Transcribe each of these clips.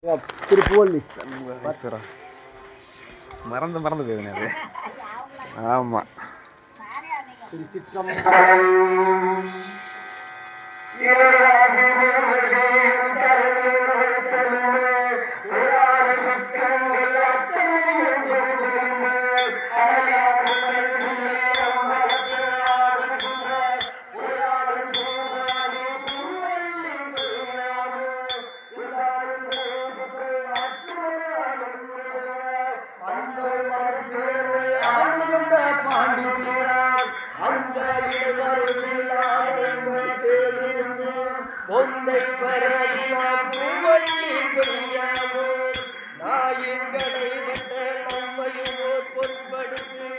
திருப்புவள்ளி மறந்து போயிருந்தேன் அது. ஆமாம். பொந்தை பரவினாம் பூவள்ளி கொய்யாமோ நாயின் கடை கண்ட நம்மையும் ஓர் பொற்படுத்து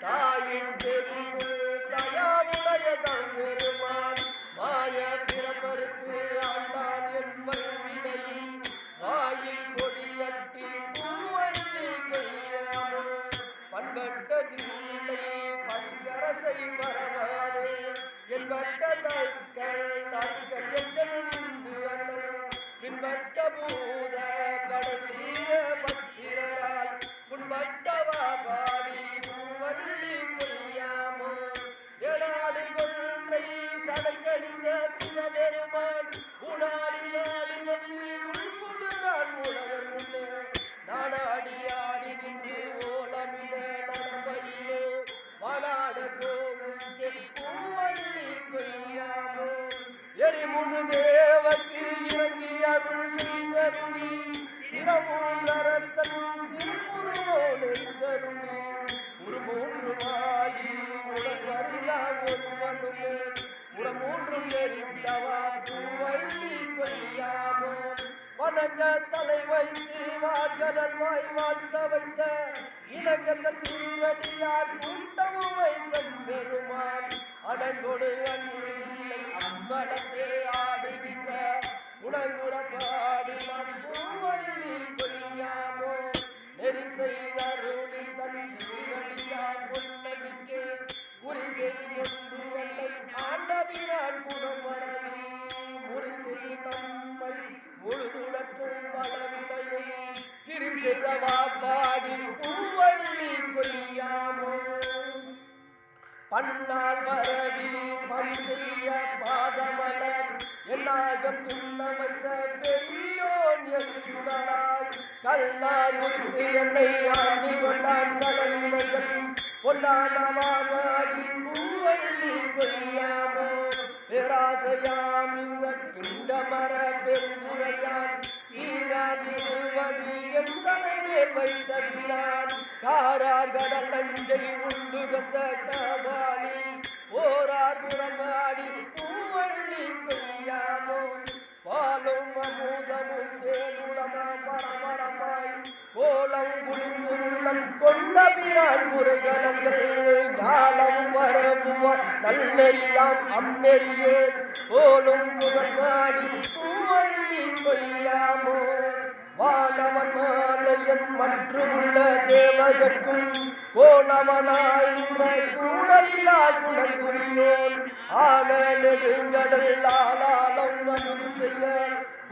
தாயின் தெரிந்து தயாவுடைய தம்பெருமான் மாய பிறப்பறுத்து ஆண்டான் என்பன் வினையில் வாயில் கொடியட்டி பூவள்ளி கொய்யாமோ பண்பட்ட தில்லை பதிக்கரசை மறவாதே என்பட்ட தற்கள் பின்பட்ட பூத படவீர பத்திரால் முன்பட்டவா பாடி பூவள்ளி கொய்யாமோ எடாடி கொன்றை சடை கடிந்த சிவபெருமான் உனாடி நாடி வந்து உள்புடுதான் உலகர் முன்னே நாடாடி ஆடி நின்று ஓலமிட நடம்பையிலே வாடாட போகும் பூவள்ளி கொய்யாமோ எரிமுழு தேவக்கு இறங்கி அருள் செய்தருளி சிரமூன்றரத்தன் திருமுருகோடு கருளி உருமூன்றுமாயி உடற்கரிதாம் ஒருவனுமே உடமூன்றும் எரிந்தவா பூவள்ளி கொய்யாமோ வணங்க தலை வைத்து வார்கடல் வாய் வாழ்த்த வைத்த இலங்கத்தன் சீரடியார் கூட்டமும் வைத்தன் பெருமான் அடங்கொடு அந்நிலை அம்பலத்தே ஆடுகின்ற உணர்வுறப்பாடி பூவள்ளி கொய்யாமோ நெறி செய்தருளி தன் சீரடியார் பொன்னடிக்கே குறி செய்து கொண்டு வெள்ளை ஆண்டபிரான் குணம் வரவி முறி செய்து நம்மை முழுதுடற்றும் பலவினையை கிரி செய்தவா பாடி பூவள்ளி கொய்யாமோ பன்னால் வரவி பணி செய்ய பாதமலர் என்னாகம் துண்ண வைத்த பெரியோன் சுடராய் கல்லார் உறுப்பு என்னை ஆண்டி கொண்டான் கடலினைகள் பொன்னானவாடி பூவள்ளி கொய்யாமோ பேராசையாம் இந்த பிண்டமர பெருந்துரையான் சீராதிருவடி என் தலைமேல் வைத்த பிரான் காரார் கடல் நஞ்சை உண்டு கந்த கபாலி ஓரார் புறமாடி பூவள்ளி கொய்யாமோ பாலும் அமுதமும் தேனுடமாம் பரமரமாய் கோலம் புரிந்து உள்ளம் கொண்ட பிரான் முறைகலங்கள் ஞாலம் வரவுவார் நல்லெறியாம் அந்நெறியே கோலும் புகழ்மாடி பூவள்ளி கொய்யாமோ வானவன் மாலையன் மற்றுள்ள தேவகற்கும் கோணவனாய் நின்ற கூடலிலா குணங்குரியோன் ஆன நெடுங்கடல் ஆளாலம் அனுர் செய்ய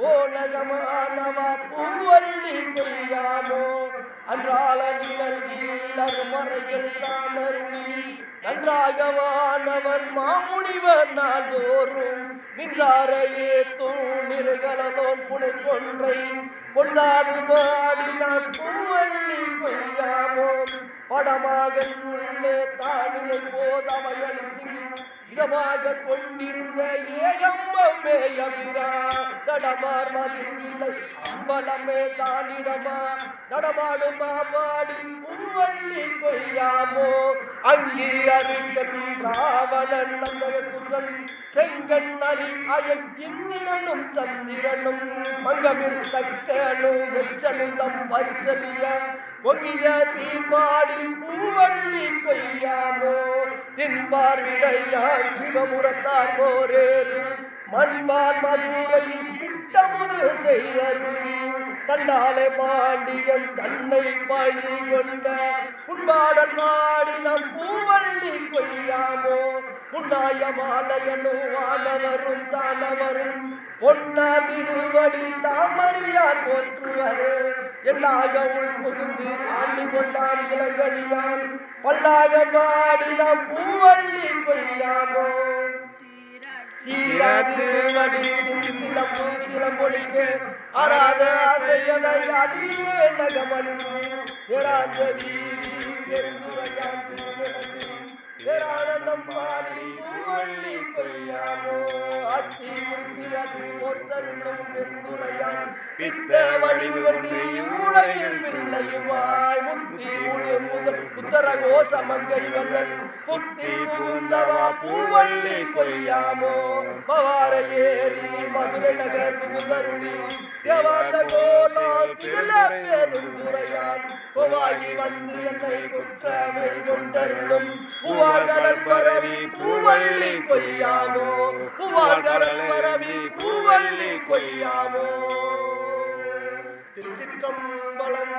போலகமானவா பூவள்ளி கொய்யாமோ அன்றால நிழல்கில் அருமறைகள் தானருளி நன்றாகவானவர் மாமுனிவர் நாள்தோறும் நின்றாரையே தூணிறைகளோன் புனை கொன்றை கொண்டாடு பாடி நான் பூவள்ளி கொய்யாமோ படமாக உள்ளே தானிலை போதமையளித்து இடமாக கொண்டிருந்த ஏகம்பமே அபிரா தடமார் மதில்லை அம்பலமே தானிடமா நடமாடுமா பாடி பூவள்ளி கொய்யாமோ அங்கி அருங்கன் ராவணன் நந்தக குற்றன் செங்கன் அரி அயன் இந்திரனும் சந்திரனும் மங்கமில் தக்கனு எச்சனுந்தம் பரிசலிய ஒங்கிய சீர்பாடி பூவள்ளி கொய்யாமோ தின்பார் விடையார் சிவமுரத்தார் போரேறு மண்பால் மதுரையில் பிட்டமுது செய்தருளி தண்டாலே பாண்டியன் தன்னை பழி கொண்ட உண்பாடல் பாடி நம் பூவள்ளி கொய்யாமோ உண்ணாய மாலையனும் வானவரும் தானவரும் பொன்னார் திருவடி தாமறியார் போற்றுவரே எல்லாக உள் புகுந்து ஆண்டு கொண்டான் இளங்கலியான் பல்லாக பாடி நம் பூவள்ளி கொய்யாமோ சீராதிருவடி சிலம்பு சிலம்பொழிக்க அராத ஆசையனை அடியே நகமளித்து ஏராந்த வீதி பெருந்துரையான் திருவிழசி பேரானந்தம் பாடி பூவள்ளி கொய்யாமோ அத்தி முத்தி அது பொத்தருளும் பெருந்துரையான் பித்த வடிவு கொண்டு இவ்வுலகில் பிள்ளையுமாய் முத்தி முழு முதல் உத்தர கோசமங்கை வல்லல் புத்தி புகுந்தவா பூவள்ளி கொய்யாமோ பவார ஏறி மதுரை நகர் புகுதருளி தேவாந்த கோலோ தில பெருந்துரையான் கோவாகி வந்து என்னை குற்றமேல் கொண்டருளும் பூவார்கடல் பரவி பூவள்ளி கொய்யாமோ பூவார்கடல் பரவி பூவள்ளி கொய்யாமோ திருச்சிற்றம்பலம்.